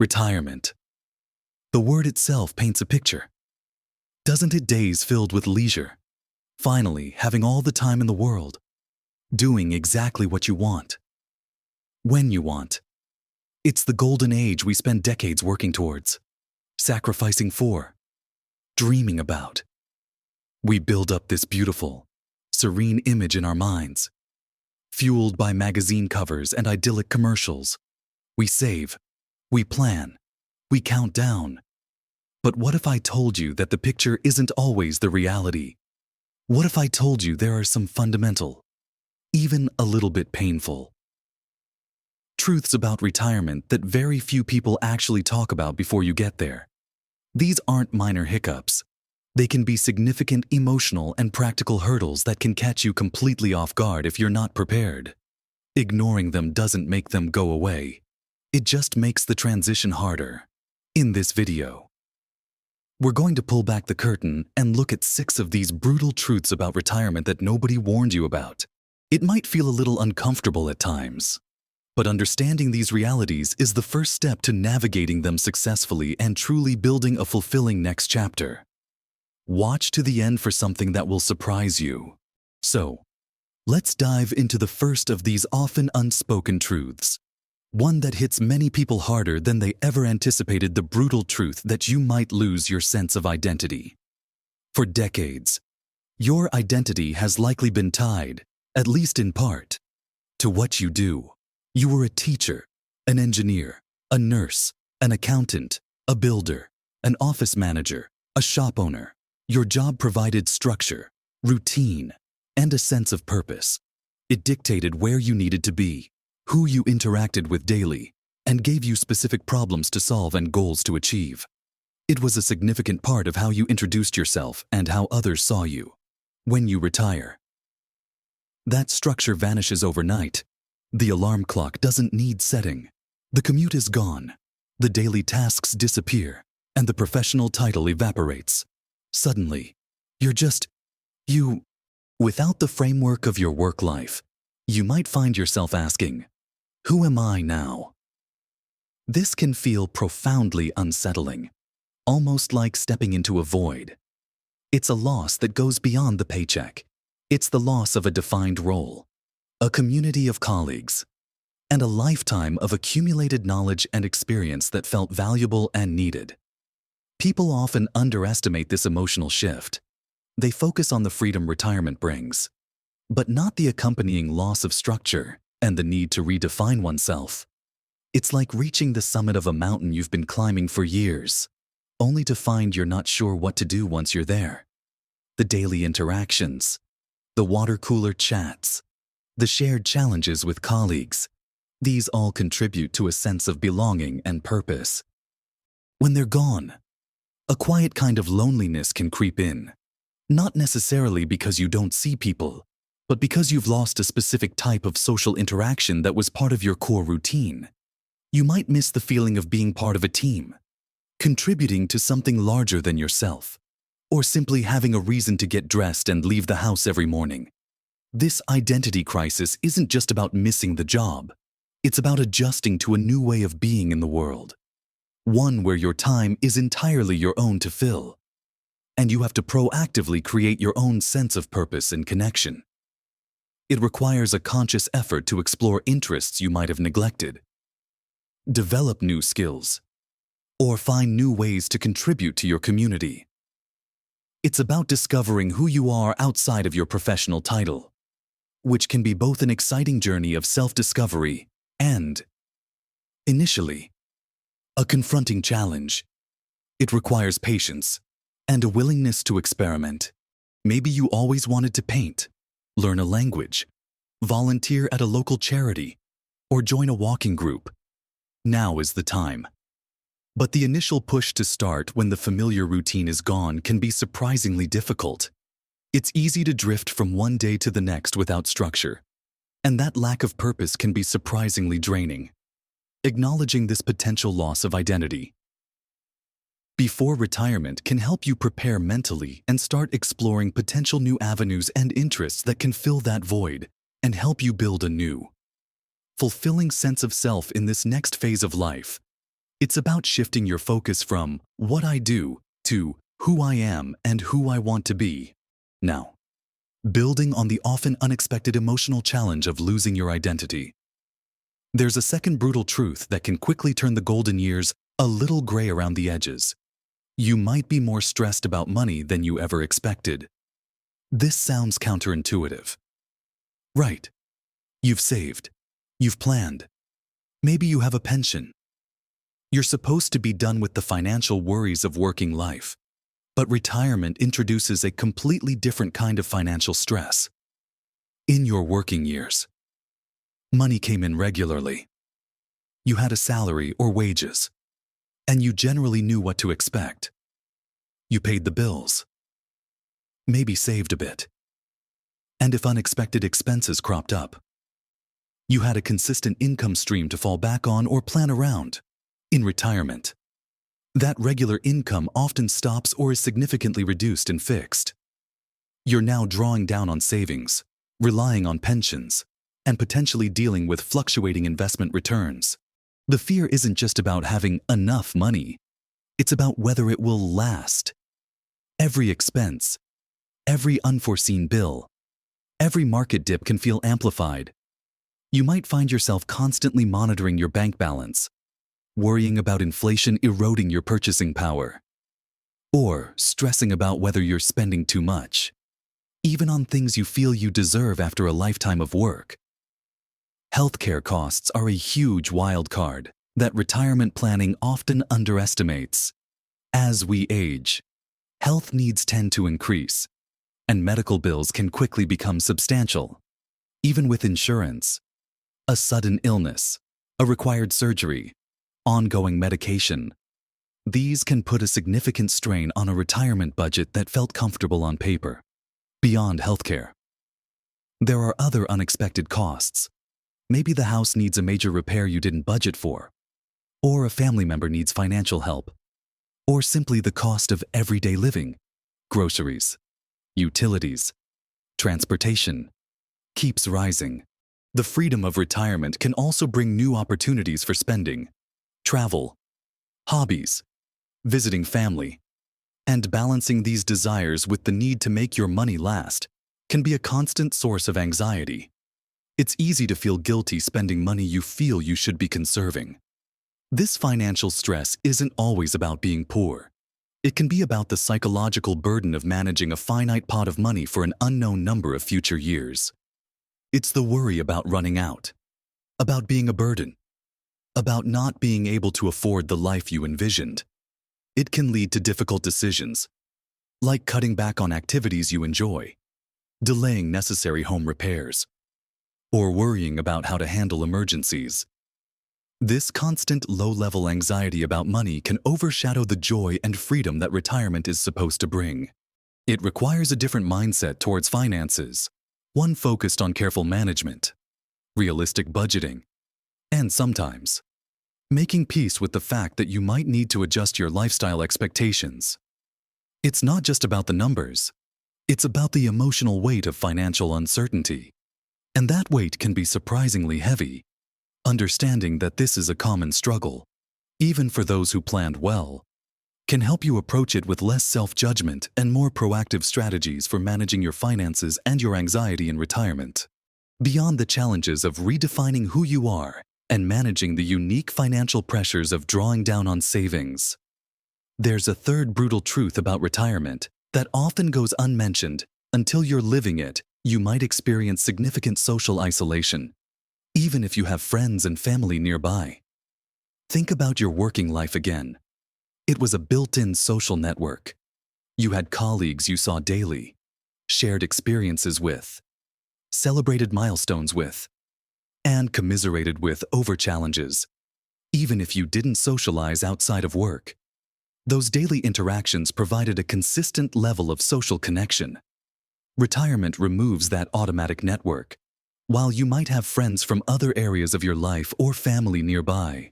Retirement. The word itself paints a picture. Doesn't it? Days filled with leisure, finally having all the time in the world, doing exactly what you want, when you want. It's the golden age we spend decades working towards, sacrificing for, dreaming about. We build up this beautiful, serene image in our minds, fueled by magazine covers and idyllic commercials. We save, we plan, we count down. But what if I told you that the picture isn't always the reality? What if I told you there are some fundamental, even a little bit painful, truths about retirement that very few people actually talk about before you get there? These aren't minor hiccups. They can be significant emotional and practical hurdles that can catch you completely off guard if you're not prepared. Ignoring them doesn't make them go away. It just makes the transition harder. In this video, we're going to pull back the curtain and look at 6 of these brutal truths about retirement that nobody warned you about. It might feel a little uncomfortable at times, but understanding these realities is the first step to navigating them successfully and truly building a fulfilling next chapter. Watch to the end for something that will surprise you. So, let's dive into the first of these often unspoken truths. One that hits many people harder than they ever anticipated: the brutal truth that you might lose your sense of identity. For decades, your identity has likely been tied, at least in part, to what you do. You were a teacher, an engineer, a nurse, an accountant, a builder, an office manager, a shop owner. Your job provided structure, routine, and a sense of purpose. It dictated where you needed to be, who you interacted with daily, and gave you specific problems to solve and goals to achieve. It was a significant part of how you introduced yourself and how others saw you. When you retire, that structure vanishes overnight. The alarm clock doesn't need setting. The commute is gone. The daily tasks disappear, and the professional title evaporates. Suddenly, you're just you. Without the framework of your work life, you might find yourself asking, who am I now? This can feel profoundly unsettling, almost like stepping into a void. It's a loss that goes beyond the paycheck. It's the loss of a defined role, a community of colleagues, and a lifetime of accumulated knowledge and experience that felt valuable and needed. People often underestimate this emotional shift. They focus on the freedom retirement brings, but not the accompanying loss of structure and the need to redefine oneself. It's like reaching the summit of a mountain you've been climbing for years, only to find you're not sure what to do once you're there. The daily interactions, the water cooler chats, the shared challenges with colleagues, these all contribute to a sense of belonging and purpose. When they're gone, a quiet kind of loneliness can creep in, not necessarily because you don't see people, but because you've lost a specific type of social interaction that was part of your core routine. You might miss the feeling of being part of a team, contributing to something larger than yourself, or simply having a reason to get dressed and leave the house every morning. This identity crisis isn't just about missing the job. It's about adjusting to a new way of being in the world, one where your time is entirely your own to fill, and you have to proactively create your own sense of purpose and connection. It requires a conscious effort to explore interests you might have neglected, develop new skills, or find new ways to contribute to your community. It's about discovering who you are outside of your professional title, which can be both an exciting journey of self-discovery and, initially, a confronting challenge. It requires patience and a willingness to experiment. Maybe you always wanted to paint, learn a language, volunteer at a local charity, or join a walking group. Now is the time. But the initial push to start when the familiar routine is gone can be surprisingly difficult. It's easy to drift from one day to the next without structure, and that lack of purpose can be surprisingly draining. Acknowledging this potential loss of identity before retirement can help you prepare mentally and start exploring potential new avenues and interests that can fill that void and help you build a new, fulfilling sense of self in this next phase of life. It's about shifting your focus from what I do to who I am and who I want to be. Now, building on the often unexpected emotional challenge of losing your identity, there's a second brutal truth that can quickly turn the golden years a little gray around the edges. You might be more stressed about money than you ever expected. This sounds counterintuitive. Right. You've saved. You've planned. Maybe you have a pension. You're supposed to be done with the financial worries of working life. But retirement introduces a completely different kind of financial stress. In your working years, money came in regularly. You had a salary or wages, and you generally knew what to expect. You paid the bills, maybe saved a bit. And if unexpected expenses cropped up, you had a consistent income stream to fall back on or plan around. In retirement, that regular income often stops or is significantly reduced and fixed. You're now drawing down on savings, relying on pensions, and potentially dealing with fluctuating investment returns. The fear isn't just about having enough money. It's about whether it will last. Every expense, every unforeseen bill, every market dip can feel amplified. You might find yourself constantly monitoring your bank balance, worrying about inflation eroding your purchasing power, or stressing about whether you're spending too much, even on things you feel you deserve after a lifetime of work. Healthcare costs are a huge wild card that retirement planning often underestimates. As we age, health needs tend to increase, and medical bills can quickly become substantial. Even with insurance, a sudden illness, a required surgery, ongoing medication, these can put a significant strain on a retirement budget that felt comfortable on paper. Beyond healthcare, there are other unexpected costs. Maybe the house needs a major repair you didn't budget for, or a family member needs financial help, or simply the cost of everyday living, groceries, utilities, transportation, keeps rising. The freedom of retirement can also bring new opportunities for spending. Travel, hobbies, visiting family, and balancing these desires with the need to make your money last can be a constant source of anxiety. It's easy to feel guilty spending money you feel you should be conserving. This financial stress isn't always about being poor. It can be about the psychological burden of managing a finite pot of money for an unknown number of future years. It's the worry about running out, about being a burden, about not being able to afford the life you envisioned. It can lead to difficult decisions, like cutting back on activities you enjoy, delaying necessary home repairs, or worrying about how to handle emergencies. This constant low-level anxiety about money can overshadow the joy and freedom that retirement is supposed to bring. It requires a different mindset towards finances, one focused on careful management, realistic budgeting, and sometimes making peace with the fact that you might need to adjust your lifestyle expectations. It's not just about the numbers. It's about the emotional weight of financial uncertainty. And that weight can be surprisingly heavy. Understanding that this is a common struggle, even for those who planned well, can help you approach it with less self-judgment and more proactive strategies for managing your finances and your anxiety in retirement. Beyond the challenges of redefining who you are and managing the unique financial pressures of drawing down on savings, there's a third brutal truth about retirement that often goes unmentioned. Until you're living it, you might experience significant social isolation, even if you have friends and family nearby. Think about your working life again. It was a built-in social network. You had colleagues you saw daily, shared experiences with, celebrated milestones with, and commiserated with over challenges. Even if you didn't socialize outside of work, those daily interactions provided a consistent level of social connection. Retirement removes that automatic network. While you might have friends from other areas of your life or family nearby,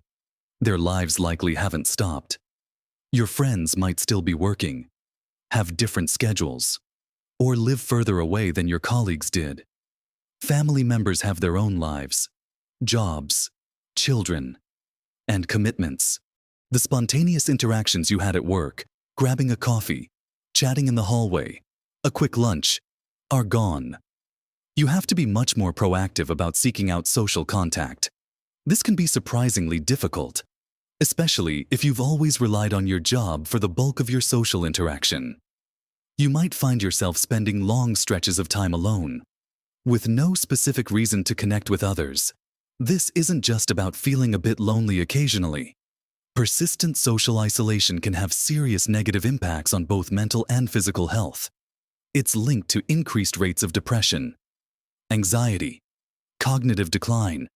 their lives likely haven't stopped. Your friends might still be working, have different schedules, or live further away than your colleagues did. Family members have their own lives, jobs, children, and commitments. The spontaneous interactions you had at work, grabbing a coffee, chatting in the hallway, a quick lunch, are gone. You have to be much more proactive about seeking out social contact. This can be surprisingly difficult, especially if you've always relied on your job for the bulk of your social interaction. You might find yourself spending long stretches of time alone, with no specific reason to connect with others. This isn't just about feeling a bit lonely occasionally. Persistent social isolation can have serious negative impacts on both mental and physical health. It's linked to increased rates of depression, anxiety, cognitive decline,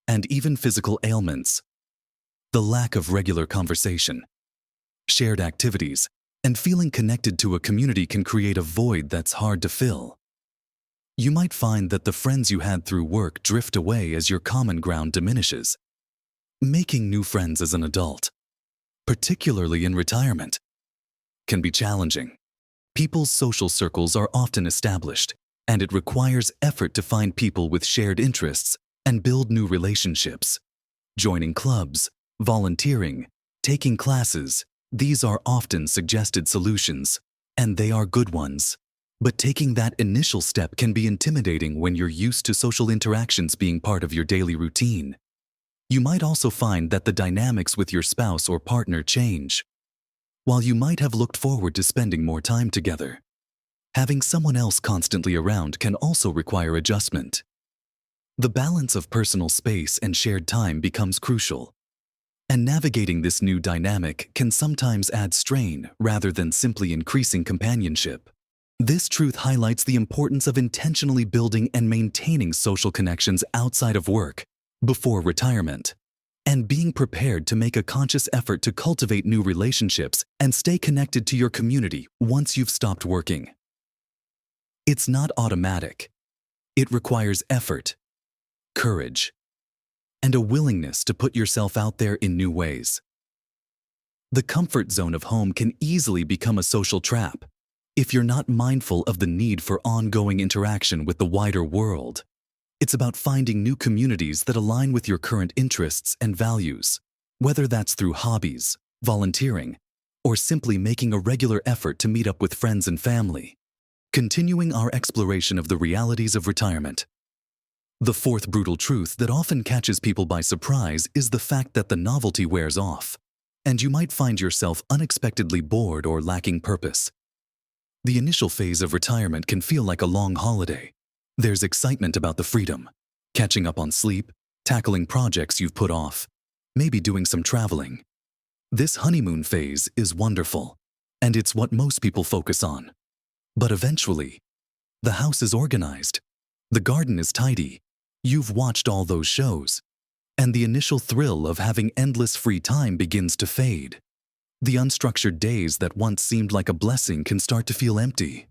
and even physical ailments. The lack of regular conversation, shared activities, and feeling connected to a community can create a void that's hard to fill. You might find that the friends you had through work drift away as your common ground diminishes. Making new friends as an adult, particularly in retirement, can be challenging. People's social circles are often established, and it requires effort to find people with shared interests and build new relationships. Joining clubs, volunteering, taking classes, these are often suggested solutions, and they are good ones. But taking that initial step can be intimidating when you're used to social interactions being part of your daily routine. You might also find that the dynamics with your spouse or partner change. While you might have looked forward to spending more time together, having someone else constantly around can also require adjustment. The balance of personal space and shared time becomes crucial, and navigating this new dynamic can sometimes add strain rather than simply increasing companionship. This truth highlights the importance of intentionally building and maintaining social connections outside of work, before retirement, and being prepared to make a conscious effort to cultivate new relationships and stay connected to your community once you've stopped working. It's not automatic. It requires effort, courage, and a willingness to put yourself out there in new ways. The comfort zone of home can easily become a social trap if you're not mindful of the need for ongoing interaction with the wider world. It's about finding new communities that align with your current interests and values, whether that's through hobbies, volunteering, or simply making a regular effort to meet up with friends and family. Continuing our exploration of the realities of retirement. The fourth brutal truth that often catches people by surprise is the fact that the novelty wears off, and you might find yourself unexpectedly bored or lacking purpose. The initial phase of retirement can feel like a long holiday. There's excitement about the freedom, catching up on sleep, tackling projects you've put off, maybe doing some traveling. This honeymoon phase is wonderful, and it's what most people focus on. But eventually, the house is organized, the garden is tidy, you've watched all those shows, and the initial thrill of having endless free time begins to fade. The unstructured days that once seemed like a blessing can start to feel empty.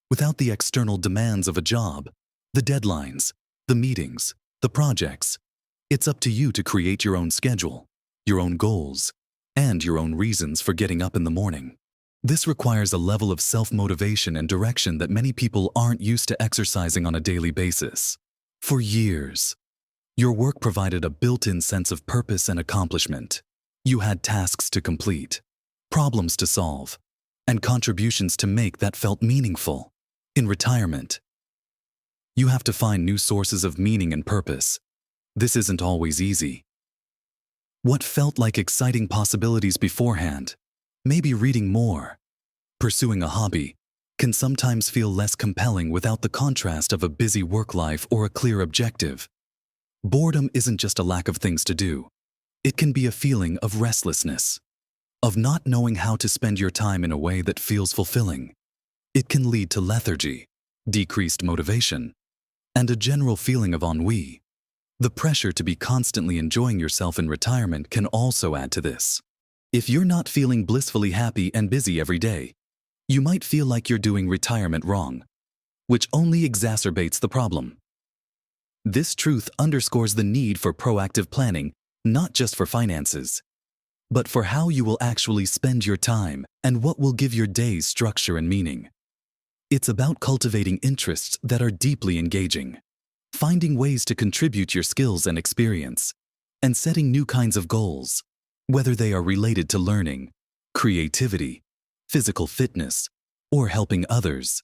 Without the external demands of a job, the deadlines, the meetings, the projects, it's up to you to create your own schedule, your own goals, and your own reasons for getting up in the morning. This requires a level of self-motivation and direction that many people aren't used to exercising on a daily basis. For years, your work provided a built-in sense of purpose and accomplishment. You had tasks to complete, problems to solve, and contributions to make that felt meaningful. In retirement, you have to find new sources of meaning and purpose. This isn't always easy. What felt like exciting possibilities beforehand, maybe reading more, pursuing a hobby, can sometimes feel less compelling without the contrast of a busy work life or a clear objective. Boredom isn't just a lack of things to do. It can be a feeling of restlessness, of not knowing how to spend your time in a way that feels fulfilling. It can lead to lethargy, decreased motivation, and a general feeling of ennui. The pressure to be constantly enjoying yourself in retirement can also add to this. If you're not feeling blissfully happy and busy every day, you might feel like you're doing retirement wrong, which only exacerbates the problem. This truth underscores the need for proactive planning, not just for finances, but for how you will actually spend your time and what will give your days structure and meaning. It's about cultivating interests that are deeply engaging, finding ways to contribute your skills and experience, and setting new kinds of goals. whether they are related to learning, creativity, physical fitness, or helping others.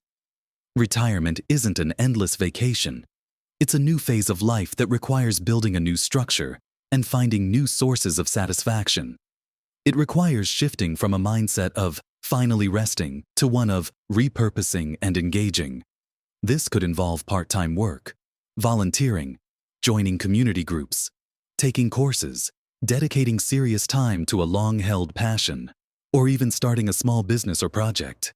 Retirement isn't an endless vacation. It's a new phase of life that requires building a new structure and finding new sources of satisfaction. It requires shifting from a mindset of finally resting to one of repurposing and engaging. This could involve part-time work, volunteering, joining community groups, taking courses, dedicating serious time to a long-held passion, or even starting a small business or project.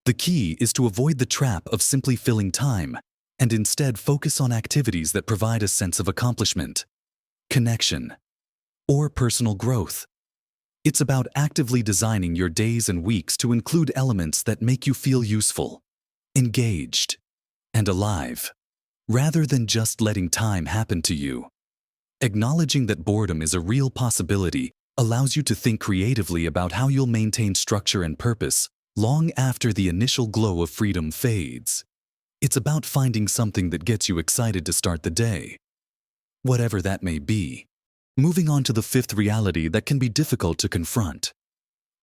The key is to avoid the trap of simply filling time and instead focus on activities that provide a sense of accomplishment, connection, or personal growth. It's about actively designing your days and weeks to include elements that make you feel useful, engaged, and alive, rather than just letting time happen to you. Acknowledging that boredom is a real possibility allows you to think creatively about how you'll maintain structure and purpose long after the initial glow of freedom fades. It's about finding something that gets you excited to start the day, whatever that may be. Moving on to the fifth reality that can be difficult to confront.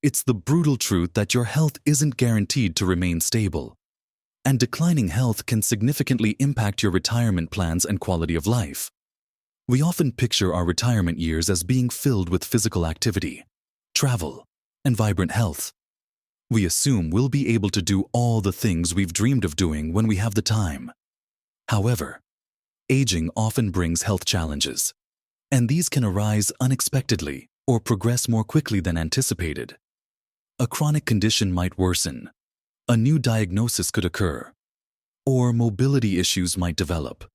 It's the brutal truth that your health isn't guaranteed to remain stable, and declining health can significantly impact your retirement plans and quality of life. We often picture our retirement years as being filled with physical activity, travel, and vibrant health. We assume we'll be able to do all the things we've dreamed of doing when we have the time. However, aging often brings health challenges, and these can arise unexpectedly or progress more quickly than anticipated. A chronic condition might worsen, a new diagnosis could occur, or mobility issues might develop.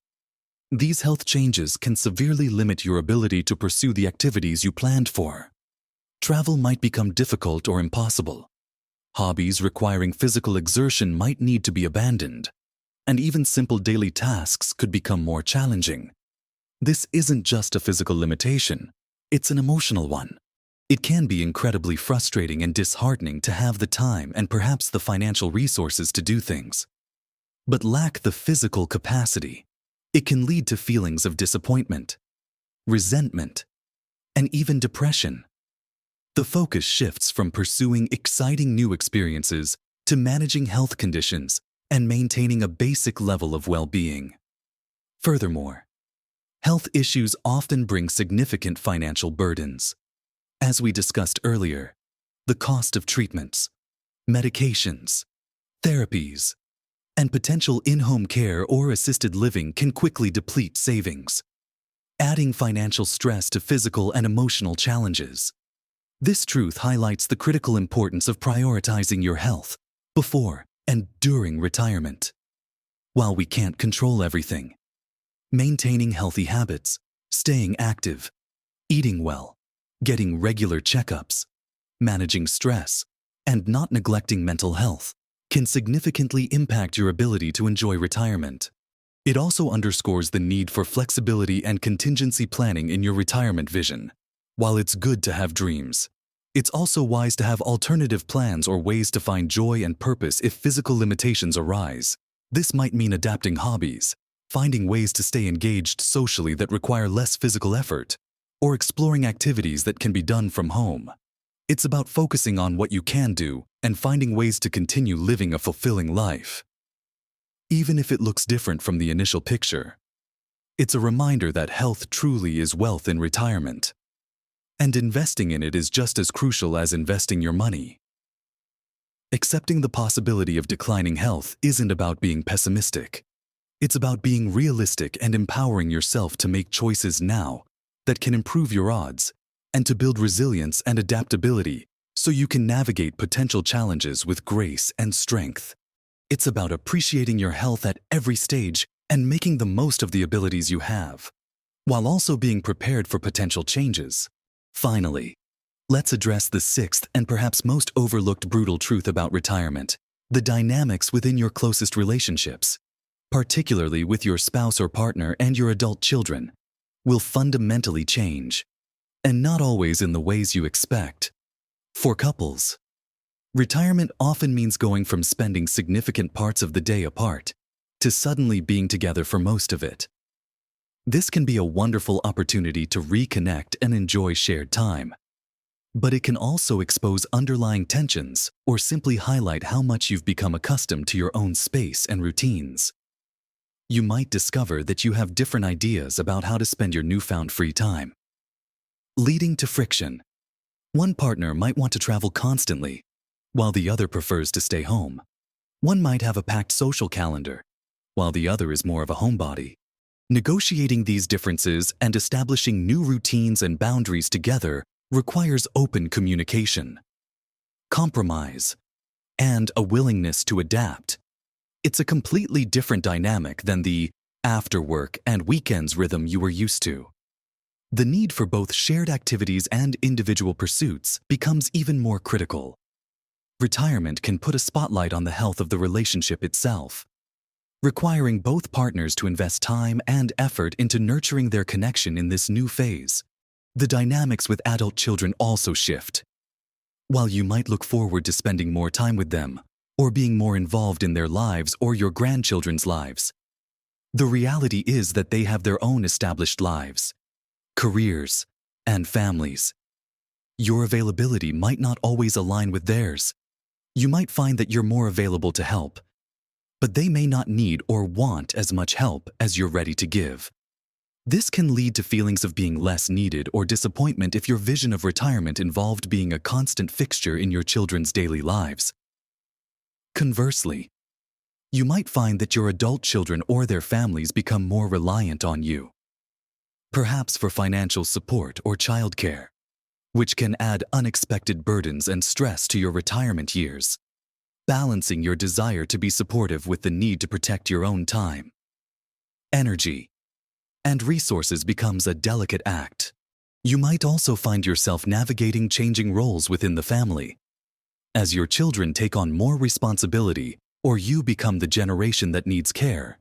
These health changes can severely limit your ability to pursue the activities you planned for. Travel might become difficult or impossible. Hobbies requiring physical exertion might need to be abandoned, and even simple daily tasks could become more challenging. This isn't just a physical limitation, it's an emotional one. It can be incredibly frustrating and disheartening to have the time and perhaps the financial resources to do things, but lack the physical capacity. It can lead to feelings of disappointment, resentment, and even depression. The focus shifts from pursuing exciting new experiences to managing health conditions and maintaining a basic level of well-being. Furthermore, health issues often bring significant financial burdens. As we discussed earlier, the cost of treatments, medications, therapies, and potential in-home care or assisted living can quickly deplete savings, adding financial stress to physical and emotional challenges. This truth highlights the critical importance of prioritizing your health before and during retirement. While we can't control everything, maintaining healthy habits, staying active, eating well, getting regular checkups, managing stress, and not neglecting mental health can significantly impact your ability to enjoy retirement. It also underscores the need for flexibility and contingency planning in your retirement vision. While it's good to have dreams, it's also wise to have alternative plans or ways to find joy and purpose if physical limitations arise. This might mean adapting hobbies, finding ways to stay engaged socially that require less physical effort, or exploring activities that can be done from home. It's about focusing on what you can do and finding ways to continue living a fulfilling life, even if it looks different from the initial picture. It's a reminder that health truly is wealth in retirement, and investing in it is just as crucial as investing your money. Accepting the possibility of declining health isn't about being pessimistic. It's about being realistic and empowering yourself to make choices now that can improve your odds and to build resilience and adaptability so you can navigate potential challenges with grace and strength. It's about appreciating your health at every stage and making the most of the abilities you have, while also being prepared for potential changes. Finally, let's address the sixth and perhaps most overlooked brutal truth about retirement: the dynamics within your closest relationships, particularly with your spouse or partner and your adult children, will fundamentally change, and not always in the ways you expect. For couples, retirement often means going from spending significant parts of the day apart to suddenly being together for most of it. This can be a wonderful opportunity to reconnect and enjoy shared time. But it can also expose underlying tensions or simply highlight how much you've become accustomed to your own space and routines. You might discover that you have different ideas about how to spend your newfound free time, leading to friction. One partner might want to travel constantly, while the other prefers to stay home. One might have a packed social calendar, while the other is more of a homebody. Negotiating these differences and establishing new routines and boundaries together requires open communication, compromise, and a willingness to adapt. It's a completely different dynamic than the after-work and weekends rhythm you were used to. The need for both shared activities and individual pursuits becomes even more critical. Retirement can put a spotlight on the health of the relationship itself, requiring both partners to invest time and effort into nurturing their connection in this new phase. The dynamics with adult children also shift. While you might look forward to spending more time with them, or being more involved in their lives or your grandchildren's lives, the reality is that they have their own established lives, careers, and families. Your availability might not always align with theirs. You might find that you're more available to help, but they may not need or want as much help as you're ready to give. This can lead to feelings of being less needed or disappointment if your vision of retirement involved being a constant fixture in your children's daily lives. Conversely, you might find that your adult children or their families become more reliant on you, perhaps for financial support or childcare, which can add unexpected burdens and stress to your retirement years. Balancing your desire to be supportive with the need to protect your own time, energy, and resources becomes a delicate act. You might also find yourself navigating changing roles within the family, as your children take on more responsibility or you become the generation that needs care.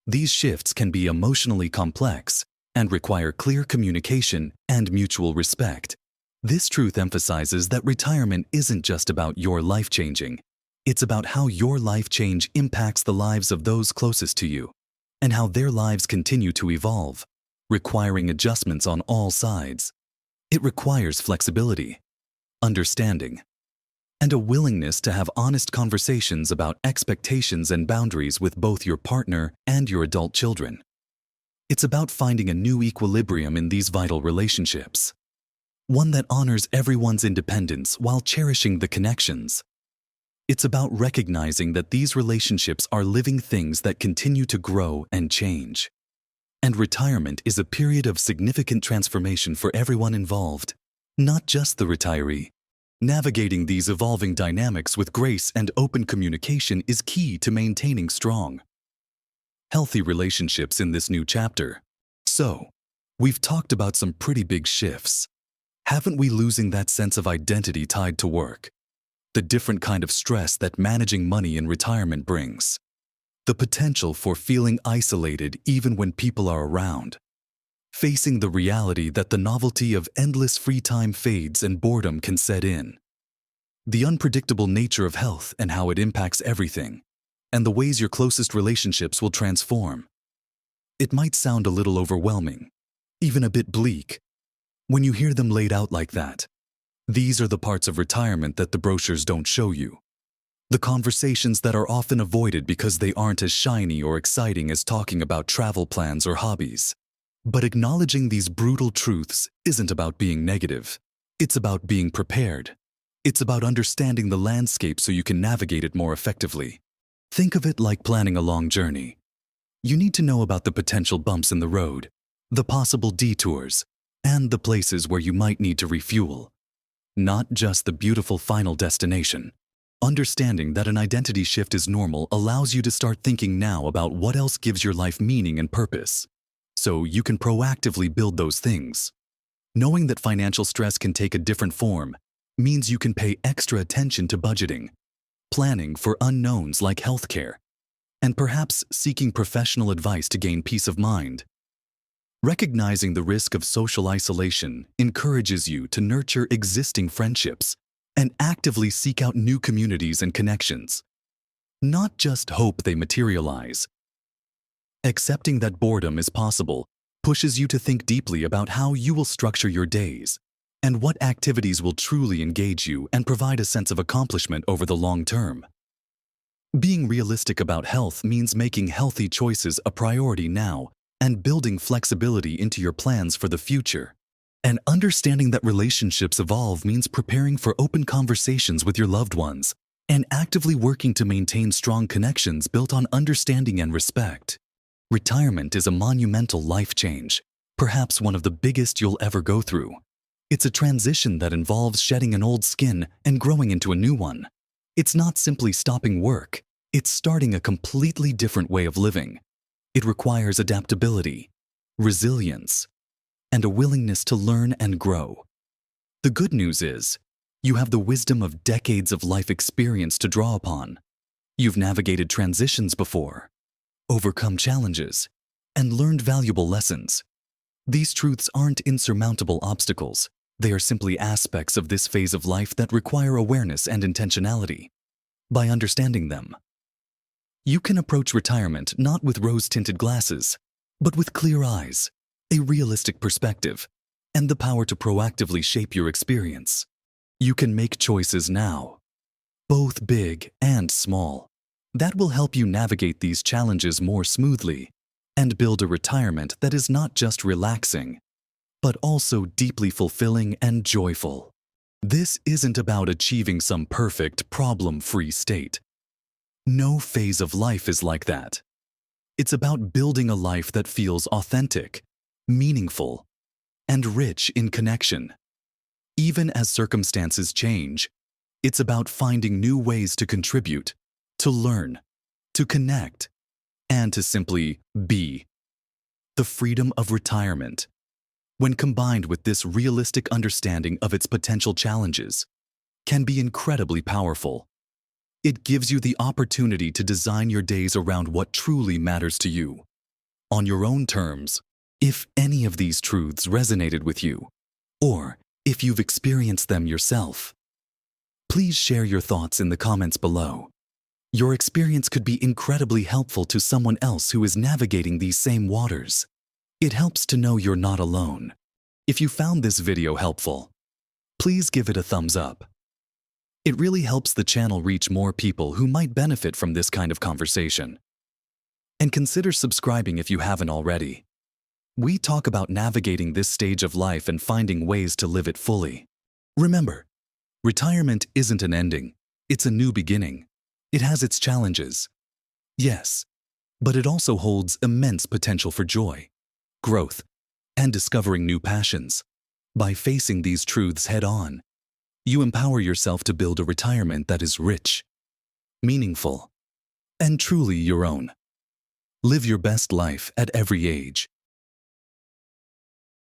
These shifts can be emotionally complex and require clear communication and mutual respect. This truth emphasizes that retirement isn't just about your life changing. It's about how your life change impacts the lives of those closest to you, and how their lives continue to evolve, requiring adjustments on all sides. It requires flexibility, understanding, and a willingness to have honest conversations about expectations and boundaries with both your partner and your adult children. It's about finding a new equilibrium in these vital relationships, one that honors everyone's independence while cherishing the connections. It's about recognizing that these relationships are living things that continue to grow and change. And retirement is a period of significant transformation for everyone involved, not just the retiree. Navigating these evolving dynamics with grace and open communication is key to maintaining strong, healthy relationships in this new chapter. So, we've talked about some pretty big shifts. Haven't we losing that sense of identity tied to work? The different kind of stress that managing money in retirement brings. The potential for feeling isolated even when people are around. Facing the reality that the novelty of endless free time fades and boredom can set in. The unpredictable nature of health and how it impacts everything, and the ways your closest relationships will transform. It might sound a little overwhelming, even a bit bleak, when you hear them laid out like that. These are the parts of retirement that the brochures don't show you. The conversations that are often avoided because they aren't as shiny or exciting as talking about travel plans or hobbies. But acknowledging these brutal truths isn't about being negative. It's about being prepared. It's about understanding the landscape so you can navigate it more effectively. Think of it like planning a long journey. You need to know about the potential bumps in the road, the possible detours, and the places where you might need to refuel. Not just the beautiful final destination. Understanding that an identity shift is normal allows you to start thinking now about what else gives your life meaning and purpose, so you can proactively build those things. Knowing that financial stress can take a different form means you can pay extra attention to budgeting, planning for unknowns like healthcare, and perhaps seeking professional advice to gain peace of mind. Recognizing the risk of social isolation encourages you to nurture existing friendships and actively seek out new communities and connections, not just hope they materialize. Accepting that boredom is possible pushes you to think deeply about how you will structure your days, and what activities will truly engage you and provide a sense of accomplishment over the long term. Being realistic about health means making healthy choices a priority now and building flexibility into your plans for the future. And understanding that relationships evolve means preparing for open conversations with your loved ones and actively working to maintain strong connections built on understanding and respect. Retirement is a monumental life change, perhaps one of the biggest you'll ever go through. It's a transition that involves shedding an old skin and growing into a new one. It's not simply stopping work, it's starting a completely different way of living. It requires adaptability, resilience, and a willingness to learn and grow. The good news is, you have the wisdom of decades of life experience to draw upon. You've navigated transitions before, overcome challenges, and learned valuable lessons. These truths aren't insurmountable obstacles. They are simply aspects of this phase of life that require awareness and intentionality. By understanding them, you can approach retirement not with rose-tinted glasses, but with clear eyes, a realistic perspective, and the power to proactively shape your experience. You can make choices now, both big and small, that will help you navigate these challenges more smoothly and build a retirement that is not just relaxing, but also deeply fulfilling and joyful. This isn't about achieving some perfect, problem-free state. No phase of life is like that. It's about building a life that feels authentic, meaningful, and rich in connection. Even as circumstances change, it's about finding new ways to contribute, to learn, to connect, and to simply be. The freedom of retirement, when combined with this realistic understanding of its potential challenges, can be incredibly powerful. It gives you the opportunity to design your days around what truly matters to you, on your own terms. If any of these truths resonated with you, or if you've experienced them yourself, please share your thoughts in the comments below. Your experience could be incredibly helpful to someone else who is navigating these same waters. It helps to know you're not alone. If you found this video helpful, please give it a thumbs up. It really helps the channel reach more people who might benefit from this kind of conversation. And consider subscribing if you haven't already. We talk about navigating this stage of life and finding ways to live it fully. Remember, retirement isn't an ending, it's a new beginning. It has its challenges, yes, but it also holds immense potential for joy, growth, and discovering new passions. By facing these truths head-on, you empower yourself to build a retirement that is rich, meaningful, and truly your own. Live your best life at every age.